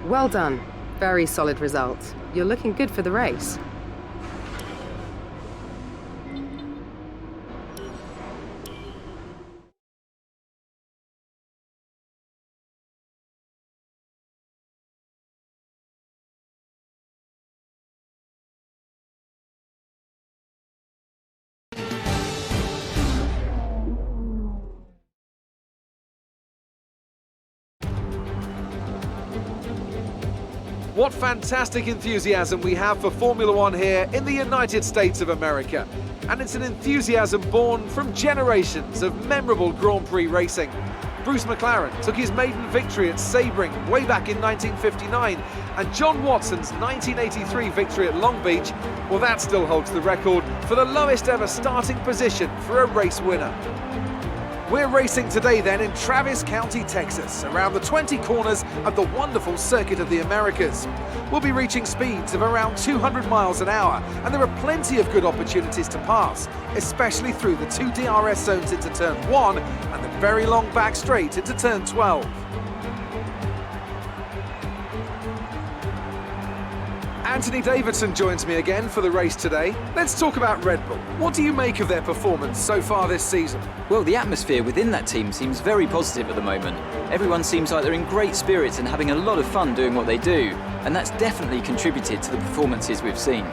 Well done. Very solid result. You're looking good for the race. What fantastic enthusiasm we have for Formula One here in the United States of America. And it's an enthusiasm born from generations of memorable Grand Prix racing. Bruce McLaren took his maiden victory at Sebring way back in 1959, and John Watson's 1983 victory at Long Beach, well, that still holds the record for the lowest ever starting position for a race winner. We're racing today then in Travis County, Texas, around the 20 corners of the wonderful Circuit of the Americas. We'll be reaching speeds of around 200 miles an hour, and there are plenty of good opportunities to pass, especially through the two DRS zones into Turn 1 and the very long back straight into Turn 12. Anthony Davidson joins me again for the race today. Let's talk about Red Bull. What do you make of their performance so far this season? Well, the atmosphere within that team seems very positive at the moment. Everyone seems like they're in great spirits and having a lot of fun doing what they do, and that's definitely contributed to the performances we've seen.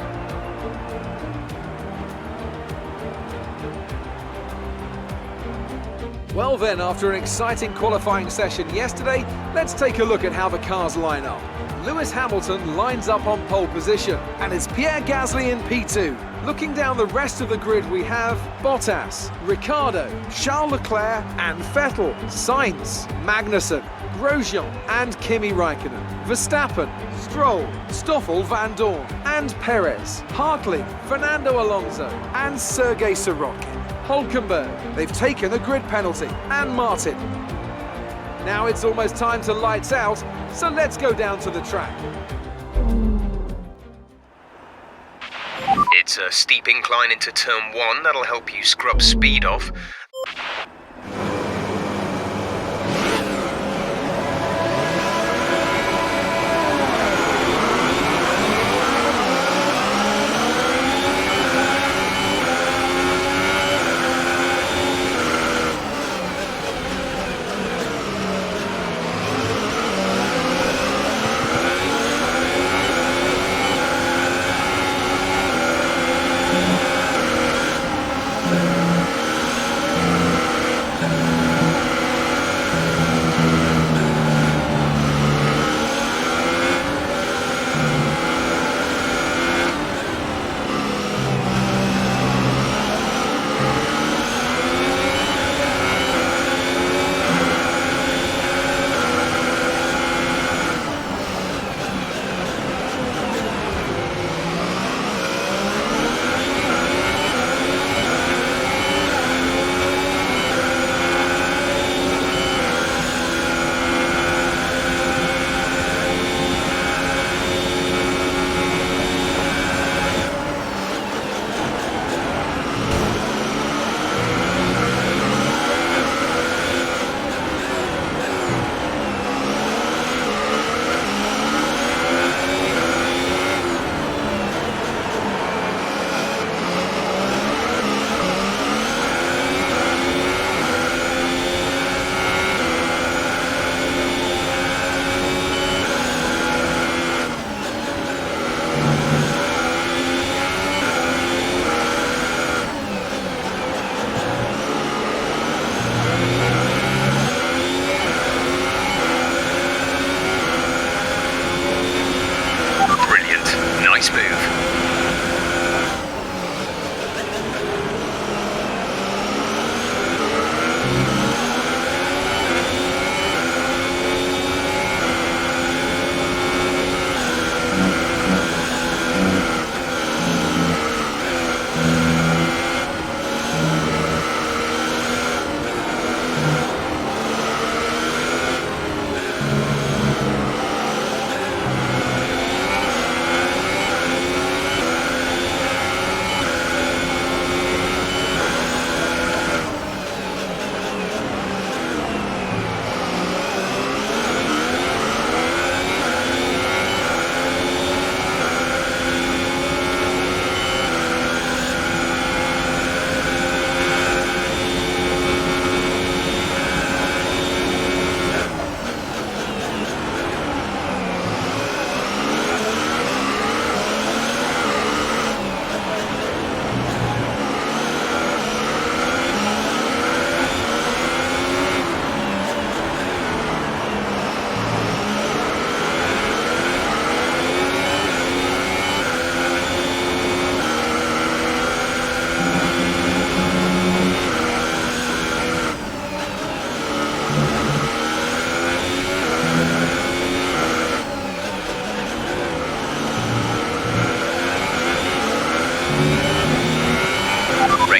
Well then, after an exciting qualifying session yesterday, let's take a look at how the cars line up. Lewis Hamilton lines up on pole position, and it's Pierre Gasly in P2. Looking down the rest of the grid, we have Bottas, Ricciardo, Charles Leclerc and Vettel, Sainz, Magnussen, Grosjean and Kimi Raikkonen, Verstappen, Stroll, Stoffel Van Dorn and Perez, Hartley, Fernando Alonso and Sergei Sorokin. Hulkenberg, they've taken a grid penalty, and Martin. Now it's almost time to lights out, so let's go down to the track. It's a steep incline into turn 1, that'll help you scrub speed off.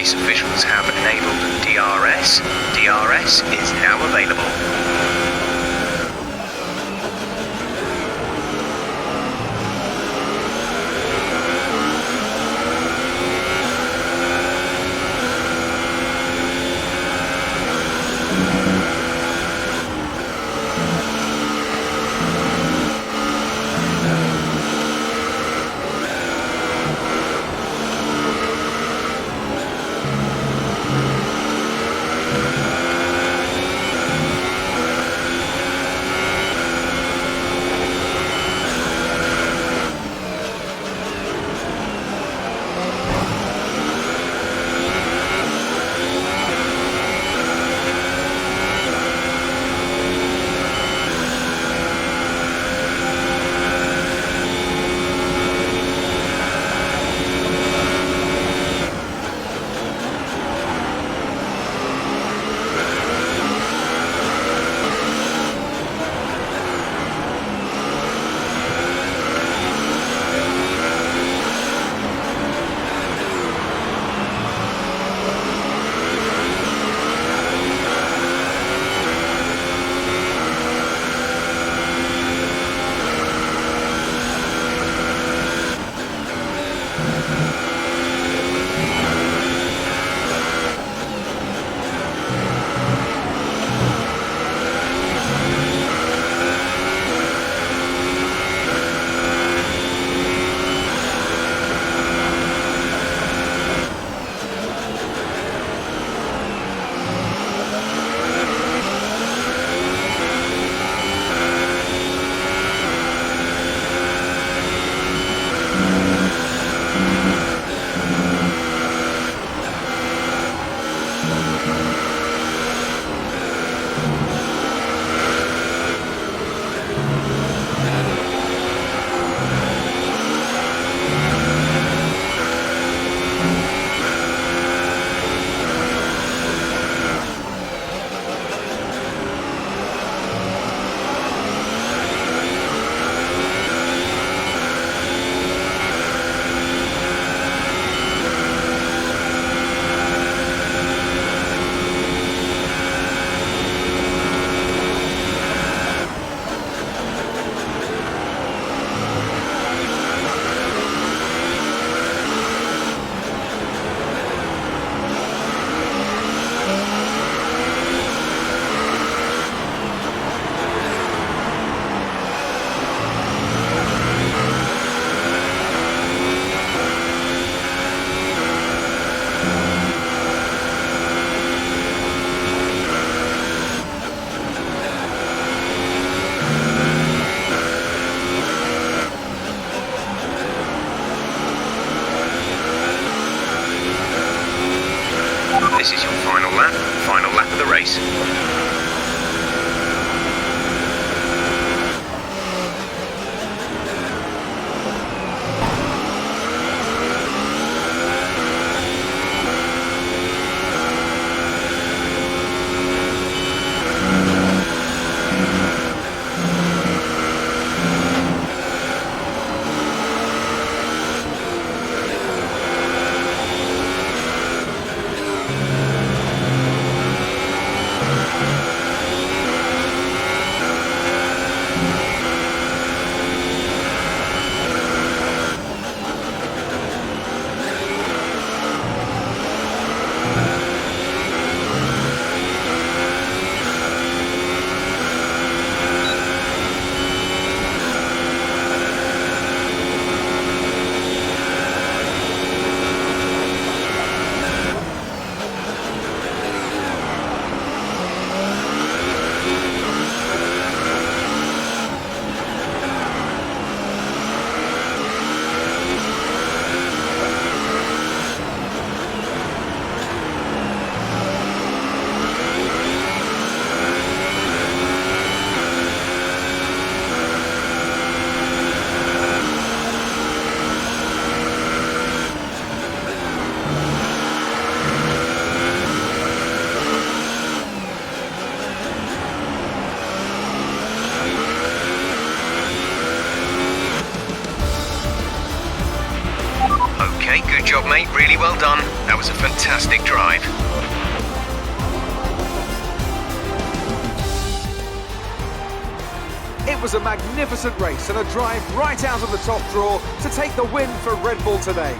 race officials have enabled DRS. DRS is now available. This is your final lap of the race. Okay, good job, mate. Really well done. That was a fantastic drive. It was a magnificent race and a drive right out of the top draw to take the win for Red Bull today.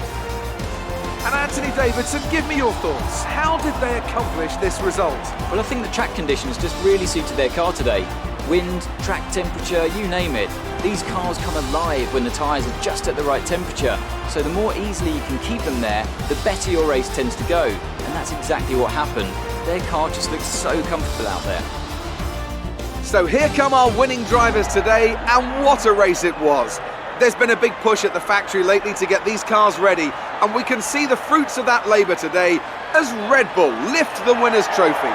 And Anthony Davidson, give me your thoughts. How did they accomplish this result? Well, I think the track conditions just really suited their car today. Wind, track temperature, you name it. These cars come alive when the tyres are just at the right temperature. So the more easily you can keep them there, the better your race tends to go. And that's exactly what happened. Their car just looks so comfortable out there. So here come our winning drivers today, and what a race it was. There's been a big push at the factory lately to get these cars ready, and we can see the fruits of that labour today as Red Bull lift the winner's trophy.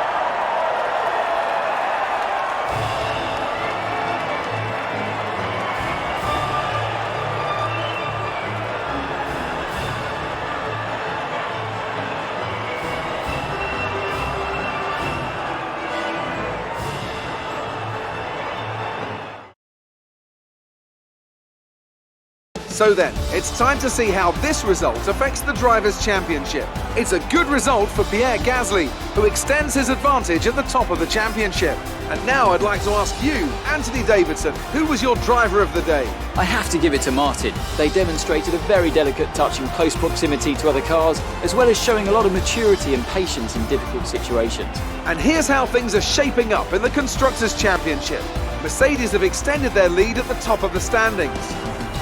So then, it's time to see how this result affects the Drivers' Championship. It's a good result for Pierre Gasly, who extends his advantage at the top of the championship. And now I'd like to ask you, Anthony Davidson, who was your driver of the day? I have to give it to Martin. They demonstrated a very delicate touch in close proximity to other cars, as well as showing a lot of maturity and patience in difficult situations. And here's how things are shaping up in the Constructors' Championship. Mercedes have extended their lead at the top of the standings.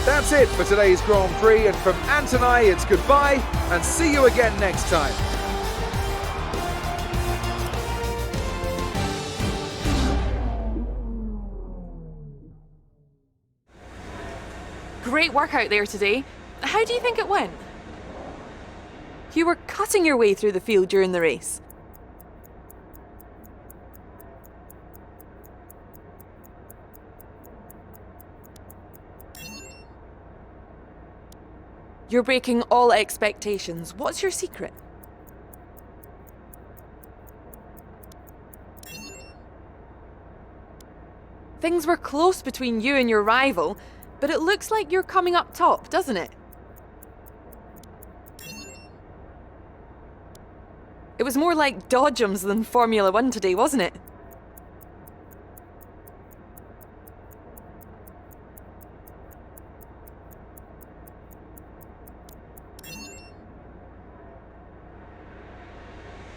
That's it for today's Grand Prix, and from Ant and I, it's goodbye, and see you again next time. Great work out there today. How do you think it went? You were cutting your way through the field during the race. You're breaking all expectations. What's your secret? Things were close between you and your rival, but it looks like you're coming up top, doesn't it? It was more like dodgems than Formula 1 today, wasn't it?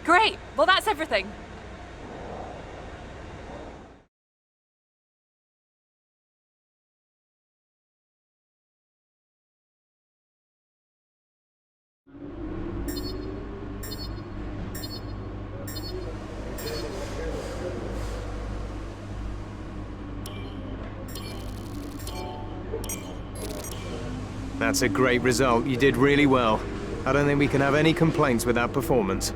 Great! Well, that's everything. That's a great result. You did really well. I don't think we can have any complaints with that performance.